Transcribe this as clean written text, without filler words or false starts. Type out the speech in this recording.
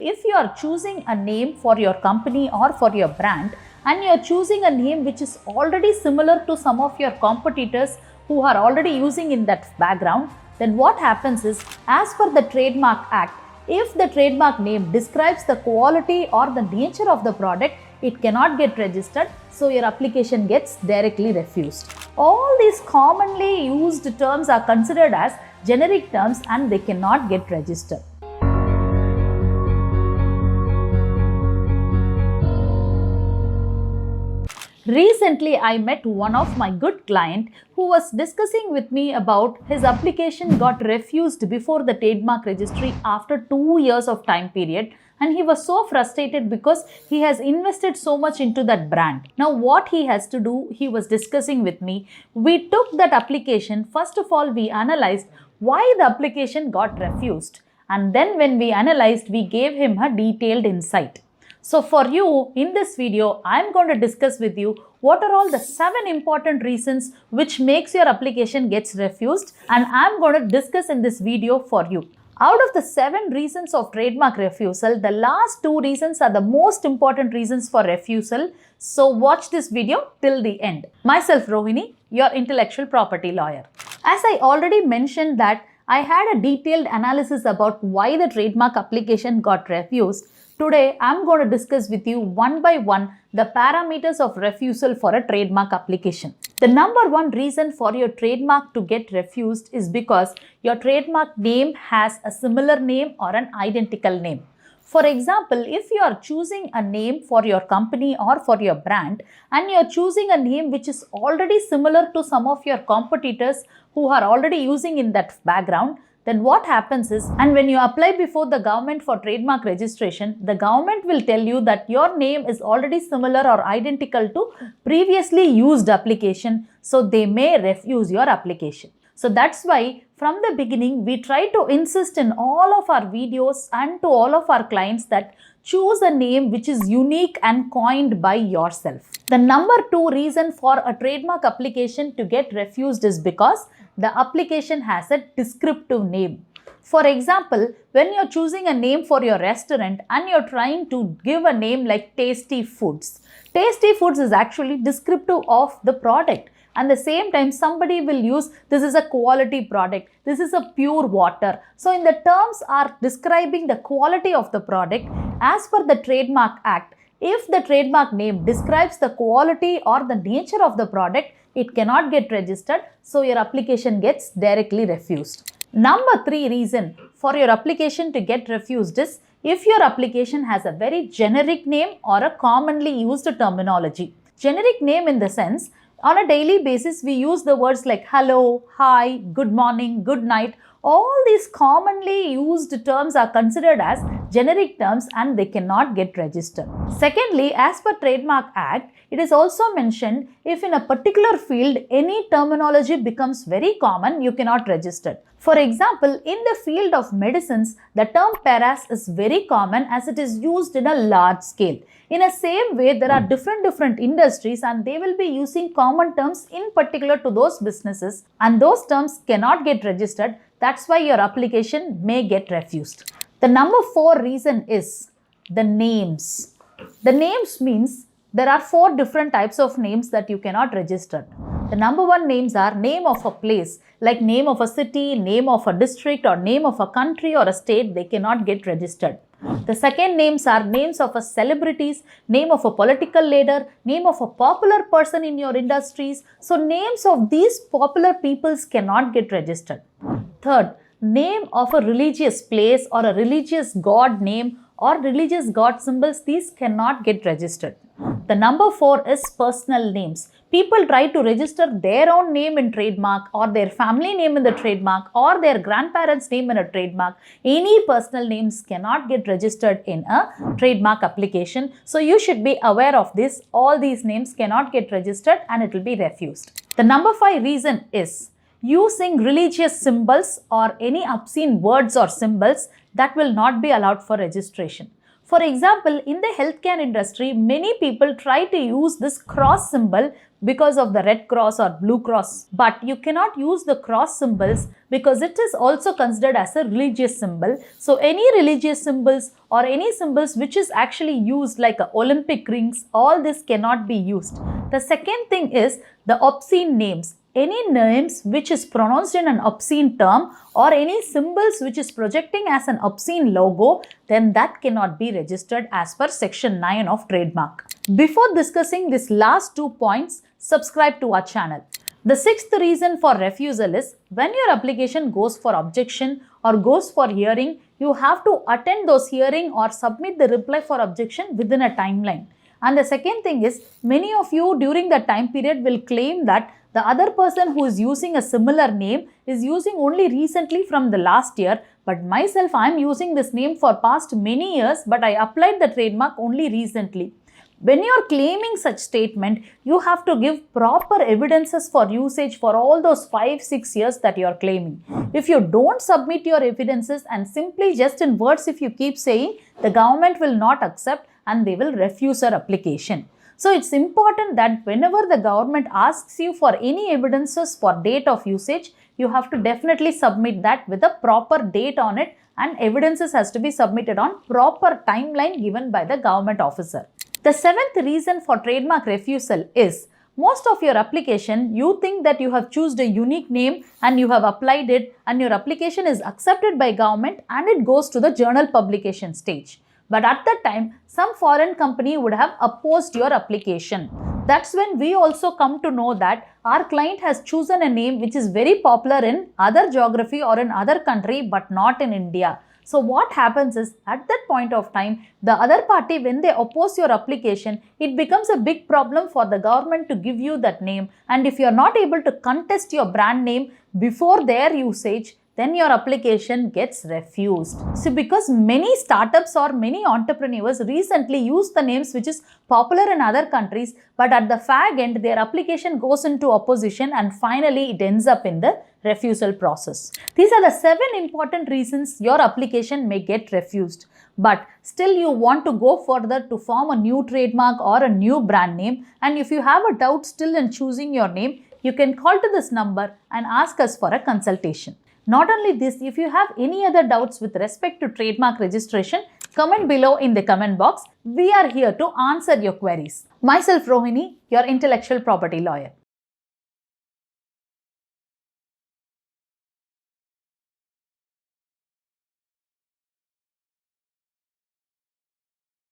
if you are choosing a name for your company or for your brand and you are choosing a name which is already similar to some of your competitors who are already using in that background, then what happens is, as per the Trademark Act, if the trademark name describes the quality or the nature of the product, it cannot get registered, so your application gets directly refused. All these commonly used terms are considered as generic terms and they cannot get registered. Recently, I met one of my good client who was discussing with me about his application got refused before the trademark registry after 2 years of time period, and he was so frustrated because he has invested so much into that brand. Now what he has to do, he was discussing with me. We took that application. First of all, we analyzed why the application got refused, and then when we analyzed, we gave him a detailed insight. So for you, in this video, I am going to discuss with you what are all the 7 important reasons which makes your application gets refused, and I am going to discuss in this video for you. Out of the 7 reasons of trademark refusal, the last 2 reasons are the most important reasons for refusal. So watch this video till the end. Myself Rohini, your intellectual property lawyer. As I already mentioned that I had a detailed analysis about why the trademark application got refused. Today, I am going to discuss with you one by one the parameters of refusal for a trademark application. The number 1 reason for your trademark to get refused is because your trademark name has a similar name or an identical name. For example, if you are choosing a name for your company or for your brand and you are choosing a name which is already similar to some of your competitors who are already using in that background, then what happens is, and when you apply before the government for trademark registration, the government will tell you that your name is already similar or identical to previously used application, so they may refuse your application. So that's why from the beginning we try to insist in all of our videos and to all of our clients that choose a name which is unique and coined by yourself. The number 2 reason for a trademark application to get refused is because the application has a descriptive name. For example, when you're choosing a name for your restaurant and you're trying to give a name like Tasty Foods, Tasty Foods is actually descriptive of the product. And at the same time, somebody will use this is a quality product, this is a pure water. So in the terms are describing the quality of the product. As per the Trademark Act, if the trademark name describes the quality or the nature of the product, it cannot get registered, so your application gets directly refused. Number 3 reason for your application to get refused is if your application has a very generic name or a commonly used terminology. Generic name in the sense, on a daily basis, we use the words like hello, hi, good morning, good night. All these commonly used terms are considered as generic terms and they cannot get registered. Secondly, as per Trademark Act, it is also mentioned if in a particular field any terminology becomes very common, you cannot register. For example, in the field of medicines, the term paras is very common as it is used in a large scale. In a same way, there are different industries and they will be using common terms in particular to those businesses, and those terms cannot get registered. That's why your application may get refused. The number 4 reason is the names. The names means there are 4 different types of names that you cannot register. The number 1 names are name of a place, like name of a city, name of a district or name of a country or a state, they cannot get registered. The second names are names of a celebrities, name of a political leader, name of a popular person in your industries. So names of these popular peoples cannot get registered. Third, name of a religious place or a religious god name or religious god symbols, these cannot get registered. The number 4 is personal names. People try to register their own name in trademark or their family name in the trademark or their grandparents' name in a trademark. Any personal names cannot get registered in a trademark application. So you should be aware of this. All these names cannot get registered and it will be refused. The number 5 reason is using religious symbols or any obscene words or symbols that will not be allowed for registration. For example, in the healthcare industry, many people try to use this cross symbol because of the Red Cross or Blue Cross. But you cannot use the cross symbols because it is also considered as a religious symbol. So any religious symbols or any symbols which is actually used like Olympic rings, all this cannot be used. The second thing is the obscene names. Any names which is pronounced in an obscene term or any symbols which is projecting as an obscene logo, then that cannot be registered as per section 9 of trademark. Before discussing these last 2 points, subscribe to our channel. The sixth reason for refusal is when your application goes for objection or goes for hearing, you have to attend those hearing or submit the reply for objection within a timeline. And the second thing is, many of you during the time period will claim that the other person who is using a similar name is using only recently from the last year, but myself I am using this name for past many years, but I applied the trademark only recently. When you are claiming such statement, you have to give proper evidences for usage for all those 5-6 years that you are claiming. If you don't submit your evidences and simply just in words if you keep saying, the government will not accept and they will refuse your application. So it's important that whenever the government asks you for any evidences for date of usage, you have to definitely submit that with a proper date on it, and evidences has to be submitted on proper timeline given by the government officer. The seventh reason for trademark refusal is most of your application, you think that you have chosen a unique name and you have applied it and your application is accepted by government and it goes to the journal publication stage. But at that time, some foreign company would have opposed your application. That's when we also come to know that our client has chosen a name which is very popular in other geography or in other country but not in India. So what happens is at that point of time, the other party, when they oppose your application, it becomes a big problem for the government to give you that name. And if you are not able to contest your brand name before their usage, then your application gets refused. So because many startups or many entrepreneurs recently use the names which is popular in other countries, but at the fag end, their application goes into opposition and finally it ends up in the refusal process. These are the 7 important reasons your application may get refused. But still you want to go further to form a new trademark or a new brand name. And if you have a doubt still in choosing your name, you can call to this number and ask us for a consultation. Not only this, if you have any other doubts with respect to trademark registration, comment below in the comment box. We are here to answer your queries. Myself Rohini, your intellectual property lawyer.